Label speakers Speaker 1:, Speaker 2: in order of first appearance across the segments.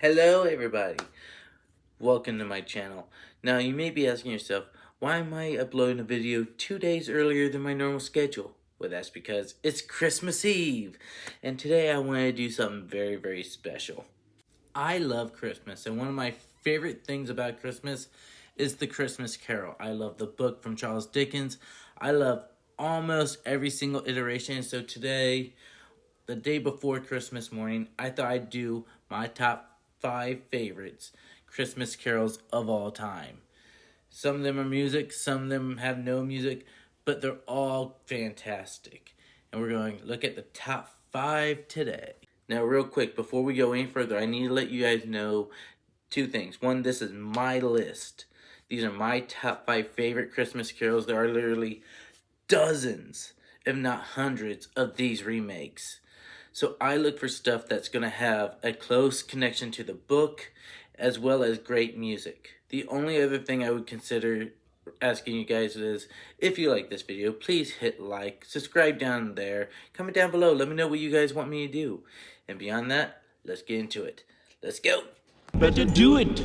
Speaker 1: Hello everybody, welcome to my channel. Now you may be asking yourself, why am I uploading a video 2 days earlier than my normal schedule? Well, that's because it's Christmas Eve, and today I want to do something very special. I love Christmas, and one of my favorite things about Christmas is the Christmas Carol. I love the book from Charles Dickens. I love almost every single iteration, so today, the day before Christmas morning, I thought I'd do my top 5 favorites Christmas carols of all time. Some of them are music, some of them have no music, but they're all fantastic. And we're going to look at the top 5 today. Now real quick, before we go any further, I need to let you guys know 2 things. One, this is my list. These are my top 5 favorite Christmas carols. There are literally dozens, if not hundreds, of these remakes. So I look for stuff that's going to have a close connection to the book, as well as great music. The only other thing I would consider asking you guys is, if you like this video, please hit like, subscribe down there, comment down below, let me know what you guys want me to do. And beyond that, let's get into it. Let's go!
Speaker 2: Better do it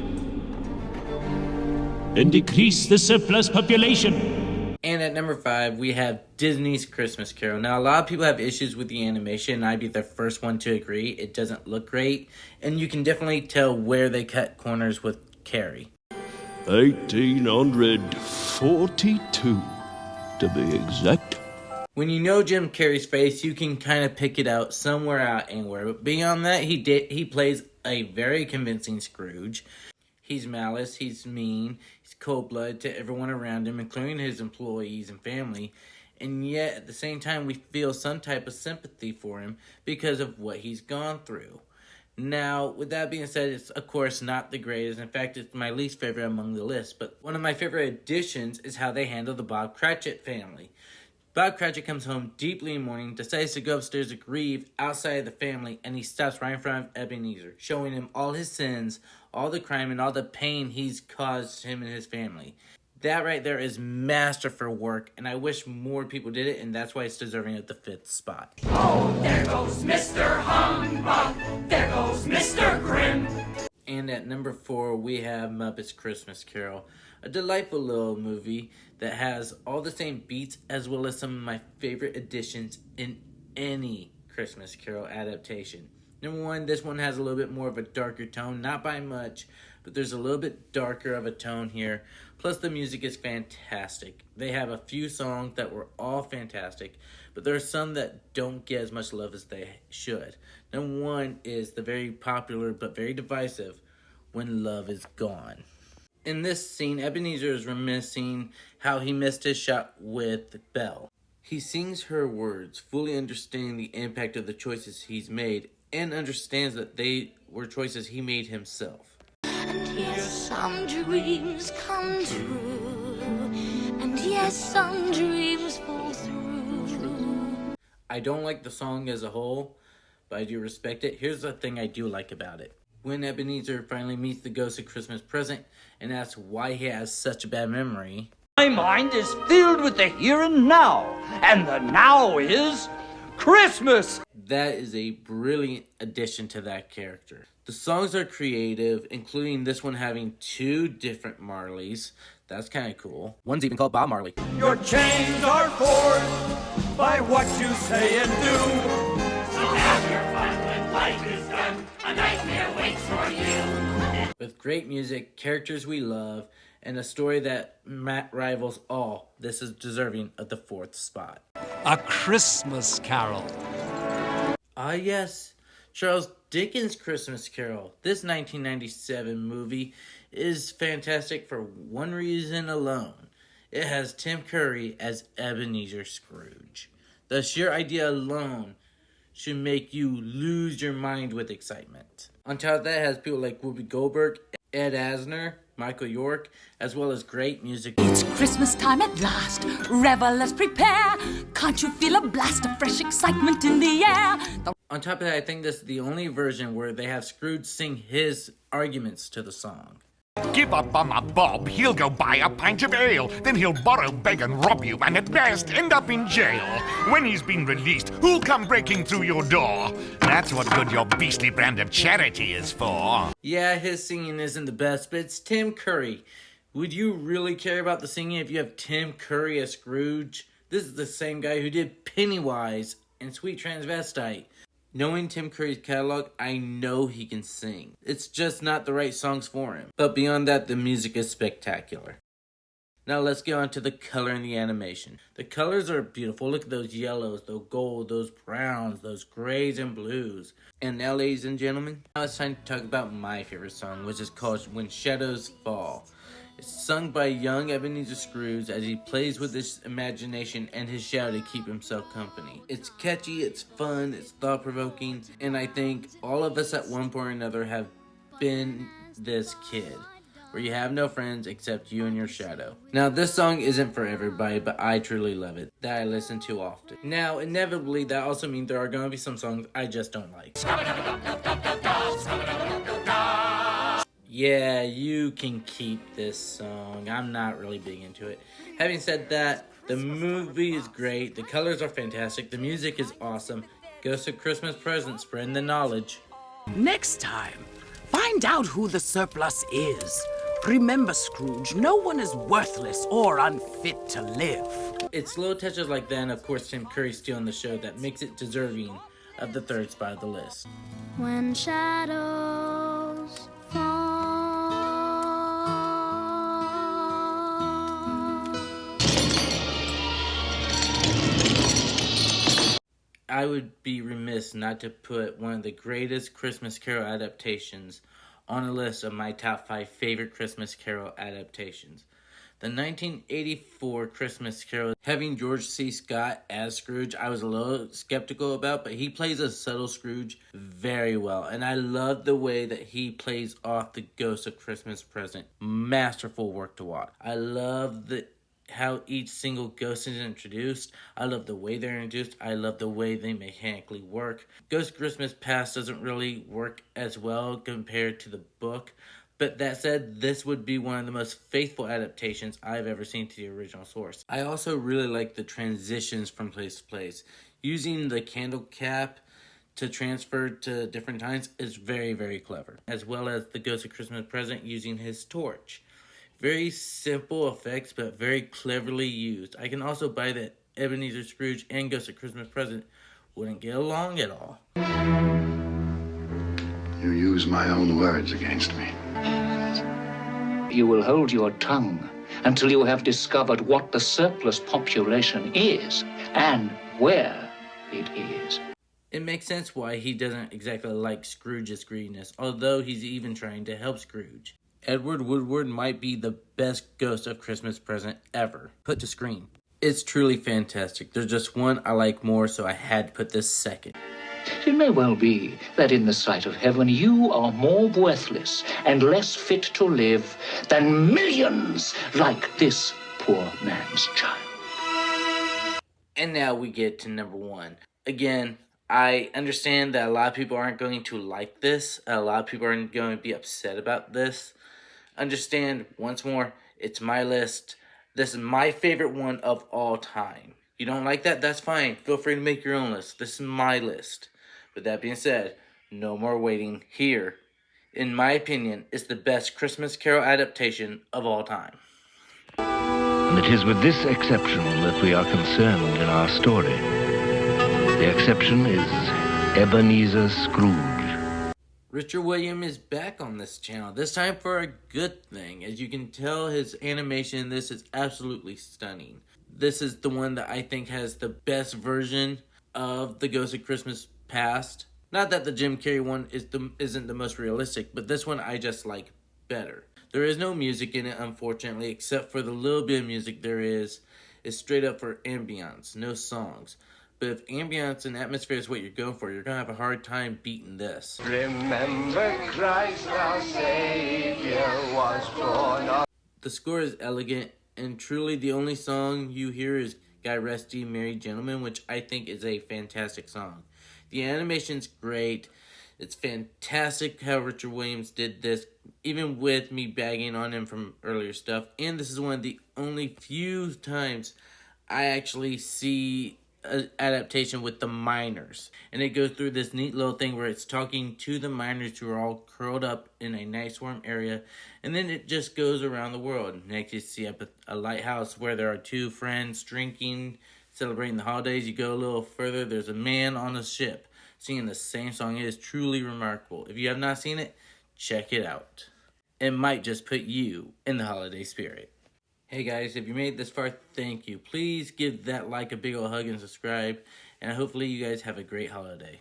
Speaker 2: and decrease the surplus population.
Speaker 1: And at number 5, we have Disney's Christmas Carol. Now, a lot of people have issues with the animation, and I'd be the first one to agree. It doesn't look great, and you can definitely tell where they cut corners with Carrie.
Speaker 2: 1842, to be exact.
Speaker 1: When you know Jim Carrey's face, you can kind of pick it out somewhere out anywhere. But beyond that, he plays a very convincing Scrooge. He's malice, he's mean, he's cold-blooded to everyone around him, including his employees and family, and yet at the same time we feel some type of sympathy for him because of what he's gone through. Now, with that being said, it's of course not the greatest. In fact, it's my least favorite among the list, but one of my favorite additions is how they handle the Bob Cratchit family. Bob Cratchit comes home deeply in mourning, decides to go upstairs to grieve outside of the family, and he stops right in front of Ebenezer, showing him all his sins, all the crime, and all the pain he's caused him and his family. That right there is masterful work, and I wish more people did it, and that's why it's deserving of the 5th spot.
Speaker 3: Oh, there goes Mr. Humbug, there goes Mr. Grimm.
Speaker 1: And at number 4, we have Muppets Christmas Carol, a delightful little movie that has all the same beats as well as some of my favorite additions in any Christmas Carol adaptation. Number 1, this one has a little bit more of a darker tone, not by much, but there's a little bit darker of a tone here. Plus the music is fantastic. They have a few songs that were all fantastic, but there are some that don't get as much love as they should. Number 1 is the very popular but very divisive When Love Is Gone. In this scene, Ebenezer is reminiscing how he missed his shot with Belle. He sings her words, fully understanding the impact of the choices he's made, and understands that they were choices he made himself.
Speaker 4: And yes, some dreams come true, and yes, some dreams fall through.
Speaker 1: I don't like the song as a whole, but I do respect it. Here's the thing I do like about it. When Ebenezer finally meets the ghost of Christmas Present and asks why he has such a bad memory.
Speaker 5: My mind is filled with the here and now, and the now is Christmas.
Speaker 1: That is a brilliant addition to that character. The songs are creative, including this one having 2 different Marleys. That's kind of cool. One's even called Bob Marley.
Speaker 3: Your chains are forced by what you say and do. So have your fun when life is done. A nightmare waits for you.
Speaker 1: With great music, characters we love, and a story that rivals all, this is deserving of the 4th spot.
Speaker 6: A Christmas Carol.
Speaker 1: Ah yes, Charles Dickens' Christmas Carol. This 1997 movie is fantastic for one reason alone. It has Tim Curry as Ebenezer Scrooge. The sheer idea alone should make you lose your mind with excitement. On top of that, it has people like Whoopi Goldberg, Ed Asner, Michael York, as well as great music.
Speaker 4: It's Christmas time at last, revelers prepare. Can't you feel a blast of fresh excitement in the air?
Speaker 1: On top of that, I think this is the only version where they have Scrooge sing his arguments to the song.
Speaker 7: Give up on the Bob, he'll go buy a pint of ale. Then he'll borrow, beg, and rob you, and at best end up in jail. When he's been released, who'll come breaking through your door? That's what good your beastly brand of charity is for.
Speaker 1: Yeah, his singing isn't the best, but it's Tim Curry. Would you really care about the singing if you have Tim Curry as Scrooge? This is the same guy who did Pennywise and Sweet Transvestite. Knowing Tim Curry's catalog, I know he can sing. It's just not the right songs for him. But beyond that, the music is spectacular. Now let's get on to the color and the animation. The colors are beautiful. Look at those yellows, those gold, those browns, those grays and blues. And now, ladies and gentlemen, now it's time to talk about my favorite song, which is called When Shadows Fall. It's sung by young Ebenezer Scrooge as he plays with his imagination and his shadow to keep himself company. It's catchy, it's fun, it's thought-provoking, and I think all of us at one point or another have been this kid, where you have no friends except you and your shadow. Now, this song isn't for everybody, but I truly love it, that I listen to often. Now, inevitably, that also means there are going to be some songs I just don't like. Yeah, you can keep this song. I'm not really big into it. Having said that, the movie is great. The colors are fantastic. The music is awesome. Ghost of Christmas Present, spreading the knowledge.
Speaker 8: Next time, find out who the surplus is. Remember, Scrooge, no one is worthless or unfit to live.
Speaker 1: It's little touches like that, and of course Tim Curry stealing the show, that makes it deserving of the third spot of the list.
Speaker 9: When shadows fall,
Speaker 1: I would be remiss not to put one of the greatest Christmas Carol adaptations on a list of my top 5 favorite Christmas Carol adaptations. The 1984 Christmas Carol, having George C. Scott as Scrooge, I was a little skeptical about, but he plays a subtle Scrooge very well. And I love the way that he plays off the Ghost of Christmas Present. Masterful work to watch. I love how each single ghost is introduced. I love the way they're introduced. I love the way they mechanically work. Ghost Christmas Past doesn't really work as well compared to the book. But that said, this would be one of the most faithful adaptations I've ever seen to the original source. I also really like the transitions from place to place. Using the candle cap to transfer to different times is very, very clever. As well as the Ghost of Christmas Present using his torch. Very simple effects, but very cleverly used. I can also buy that Ebenezer Scrooge and Ghost of Christmas Present wouldn't get along at all.
Speaker 10: You use my own words against me.
Speaker 5: You will hold your tongue until you have discovered what the surplus population is and where it is.
Speaker 1: It makes sense why he doesn't exactly like Scrooge's greediness, although he's even trying to help Scrooge. Edward Woodward might be the best Ghost of Christmas Present ever put to screen. It's truly fantastic. There's just one I like more, so I had to put this second.
Speaker 5: It may well be that in the sight of heaven you are more worthless and less fit to live than millions like this poor man's child.
Speaker 1: And now we get to number 1. Again, I understand that a lot of people aren't going to like this. A lot of people aren't going to be upset about this. Understand, once more, it's my list. This is my favorite one of all time. You don't like that? That's fine. Feel free to make your own list. This is my list. With that being said, no more waiting. Here, in my opinion, is the best Christmas Carol adaptation of all time.
Speaker 11: And it is with this exception that we are concerned in our story. The exception is Ebenezer Scrooge.
Speaker 1: Richard Williams is back on this channel, this time for a good thing. As you can tell, his animation in this is absolutely stunning. This is the one that I think has the best version of the Ghost of Christmas Past. Not that the Jim Carrey one isn't the most realistic, but this one I just like better. There is no music in it, unfortunately, except for the little bit of music there is straight up for ambience, no songs. But if ambience and atmosphere is what you're going for, you're going to have a hard time beating this.
Speaker 3: Remember Christ our Savior was born on...
Speaker 1: The score is elegant, and truly the only song you hear is Guy Rest Ye Merry Gentlemen, which I think is a fantastic song. The animation's great. It's fantastic how Richard Williams did this, even with me bagging on him from earlier stuff. And this is one of the only few times I actually see an adaptation with the miners. And it goes through this neat little thing where it's talking to the miners who are all curled up in a nice warm area. And then it just goes around the world. Next you see up a lighthouse where there are two friends drinking, celebrating the holidays. You go a little further, there's a man on a ship singing the same song. It is truly remarkable. If you have not seen it, check it out. It might just put you in the holiday spirit. Hey guys, if you made it this far, thank you. Please give that like a big ol' hug and subscribe. And hopefully you guys have a great holiday.